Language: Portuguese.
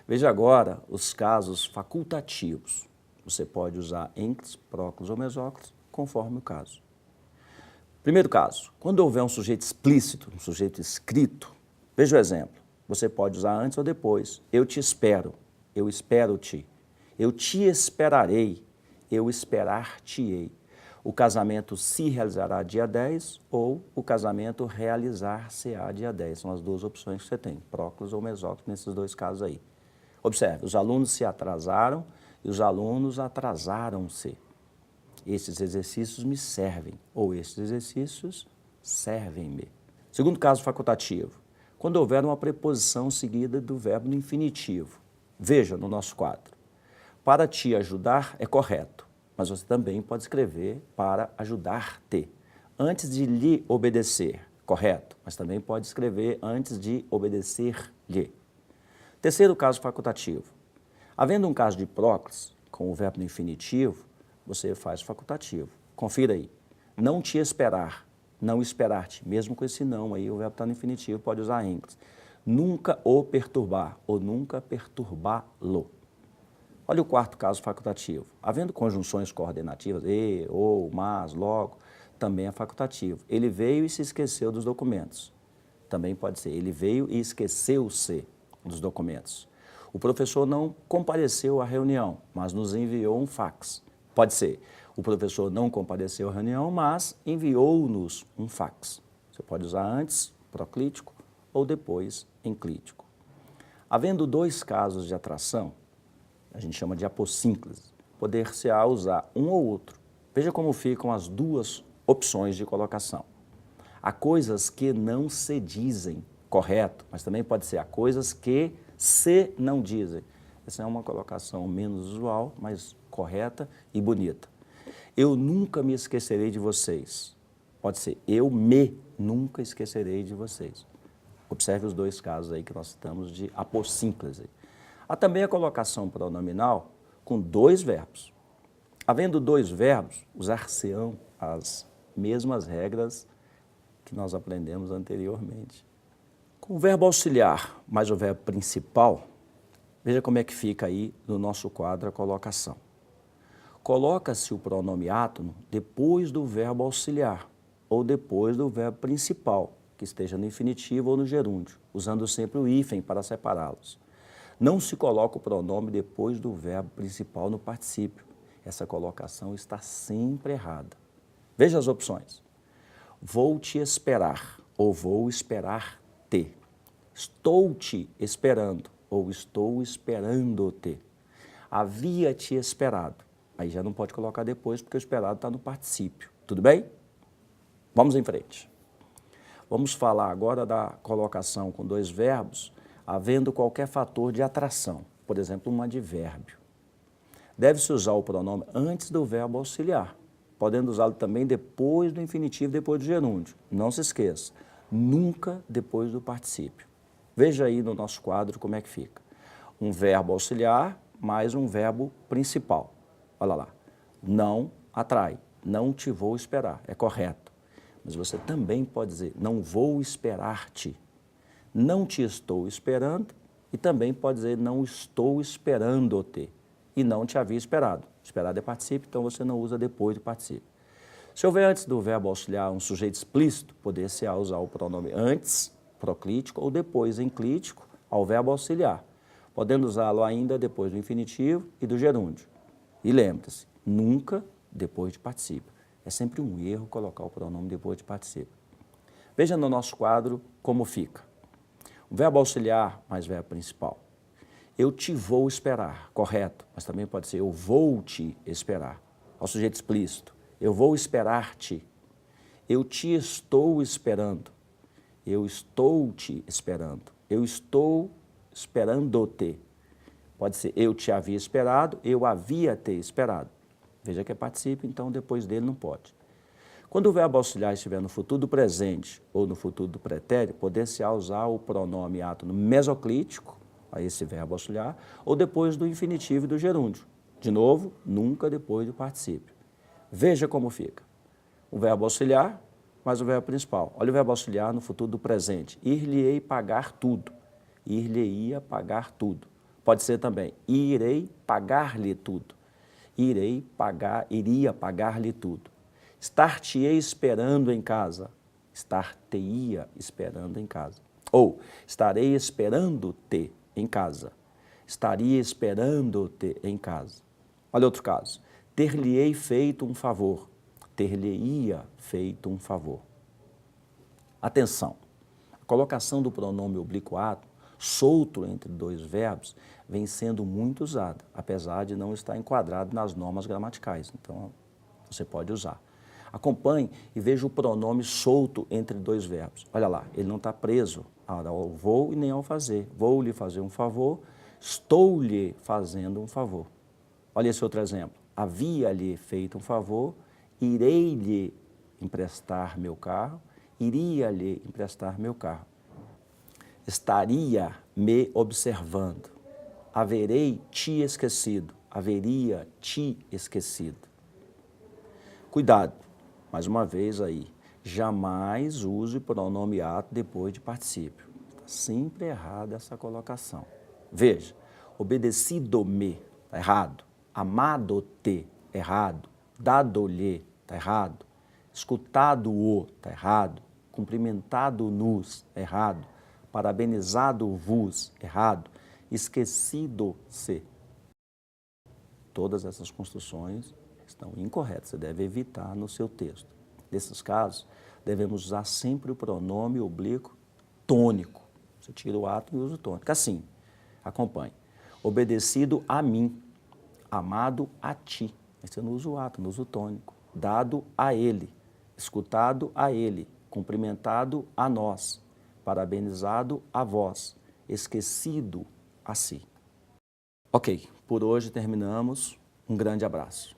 Veja agora os casos facultativos. Você pode usar enclis, próclis ou mesóclis, conforme o caso. Primeiro caso, quando houver um sujeito explícito, um sujeito escrito, veja o exemplo. Você pode usar antes ou depois. Eu te espero, eu espero-te. Eu te esperarei, eu esperar-te-ei. O casamento se realizará dia 10 ou o casamento realizar-se-á dia 10. São as duas opções que você tem, próclis ou mesóclis, nesses dois casos aí. Observe, os alunos se atrasaram e os alunos atrasaram-se. Esses exercícios me servem, ou esses exercícios servem-me. Segundo caso facultativo, quando houver uma preposição seguida do verbo no infinitivo. Veja no nosso quadro. Para te ajudar é correto, mas você também pode escrever para ajudar-te. Antes de lhe obedecer, correto, mas também pode escrever antes de obedecer-lhe. Terceiro caso facultativo. Havendo um caso de próclis, com o verbo no infinitivo, você faz facultativo. Confira aí. Não te esperar, não esperar-te. Mesmo com esse não aí, o verbo está no infinitivo, pode usar enclis. Nunca o perturbar ou nunca perturbá-lo. Olha o quarto caso facultativo. Havendo conjunções coordenativas, e, ou, mas, logo, também é facultativo. Ele veio e se esqueceu dos documentos. Também pode ser. Ele veio e esqueceu-se dos documentos. O professor não compareceu à reunião, mas nos enviou um fax. Pode ser. O professor não compareceu à reunião, mas enviou-nos um fax. Você pode usar antes, proclítico, ou depois, enclítico. Havendo dois casos de atração, a gente chama de apossínclise, poder-se-á usar um ou outro. Veja como ficam as duas opções de colocação. Há coisas que não se dizem, correto, mas também pode ser há coisas que se não dizem. Essa é uma colocação menos usual, mas correta e bonita. Eu nunca me esquecerei de vocês. Pode ser eu me nunca esquecerei de vocês. Observe os dois casos aí que nós citamos de apossínclise. Há também a colocação pronominal com dois verbos. Havendo dois verbos, usar-se-ão as mesmas regras que nós aprendemos anteriormente. Com o verbo auxiliar mais o verbo principal, veja como é que fica aí no nosso quadro a colocação. Coloca-se o pronome átono depois do verbo auxiliar ou depois do verbo principal, que esteja no infinitivo ou no gerúndio, usando sempre o hífen para separá-los. Não se coloca o pronome depois do verbo principal no particípio. Essa colocação está sempre errada. Veja as opções. Vou te esperar ou vou esperar-te. Estou te esperando ou estou esperando-te. Havia te esperado. Aí já não pode colocar depois porque o esperado está no particípio. Tudo bem? Vamos em frente. Vamos falar agora da colocação com dois verbos, havendo qualquer fator de atração, por exemplo, um advérbio. Deve-se usar o pronome antes do verbo auxiliar, podendo usá-lo também depois do infinitivo, depois do gerúndio. Não se esqueça, nunca depois do particípio. Veja aí no nosso quadro como é que fica. Um verbo auxiliar mais um verbo principal. Olha lá, não atrai, não te vou esperar, é correto. Mas você também pode dizer, não vou esperar-te. Não te estou esperando e também pode dizer, não estou esperando-te. E não te havia esperado. Esperado é particípio, então você não usa depois do particípio. Se houver antes do verbo auxiliar um sujeito explícito, poder-se-á usar o pronome antes, proclítico, ou depois, enclítico, ao verbo auxiliar, podendo usá-lo ainda depois do infinitivo e do gerúndio. E lembre-se, nunca depois de particípio. É sempre um erro colocar o pronome depois de particípio. Veja no nosso quadro como fica. O verbo auxiliar mais verbo principal. Eu te vou esperar, correto, mas também pode ser eu vou te esperar. Ao sujeito explícito, eu vou esperar-te. Eu te estou esperando. Eu estou te esperando. Eu estou esperando-te. Pode ser eu te havia esperado, eu havia te esperado. Veja que é particípio, então depois dele não pode. Quando o verbo auxiliar estiver no futuro do presente ou no futuro do pretérito, poder-se-á usar o pronome átono mesoclítico, a esse verbo auxiliar, ou depois do infinitivo e do gerúndio. De novo, nunca depois do particípio. Veja como fica. O verbo auxiliar mais o verbo principal. Olha o verbo auxiliar no futuro do presente. Ir-lhe-ei pagar tudo. Ir-lhe-ia pagar tudo. Pode ser também, irei pagar-lhe tudo. Iria pagar-lhe tudo. Estar-te-ei esperando em casa. Estar-te-ia esperando em casa. Ou, estarei esperando-te em casa. Estaria esperando-te em casa. Olha outro caso. Ter-lhe-ei feito um favor. Ter-lhe-ia feito um favor. Atenção, a colocação do pronome oblíquo-ato, solto entre dois verbos, vem sendo muito usada, apesar de não estar enquadrado nas normas gramaticais. Então, você pode usar. Acompanhe e veja o pronome solto entre dois verbos. Olha lá, ele não está preso ao vou e nem ao fazer. Vou lhe fazer um favor, estou-lhe fazendo um favor. Olha esse outro exemplo. Havia-lhe feito um favor, irei-lhe emprestar meu carro, iria-lhe emprestar meu carro. Estaria me observando. Haverei te esquecido. Haveria te esquecido. Cuidado, mais uma vez aí, jamais use o pronome ato depois de particípio. Está sempre errada essa colocação. Veja, obedecido-me, está errado. Amado-te, errado. Dado-lhe, está errado. Escutado-o, está errado. Cumprimentado-nos, errado. Parabenizado-vos, errado. Esquecido-se. Todas essas construções estão incorretas, você deve evitar no seu texto. Nesses casos, devemos usar sempre o pronome oblíquo tônico. Você tira o ato e usa o tônico. Assim, acompanhe. Obedecido a mim, amado a ti. Aí você não usa o ato, não usa o tônico. Dado a ele, escutado a ele, cumprimentado a nós, parabenizado a vós, esquecido a si. Ok, por hoje terminamos. Um grande abraço.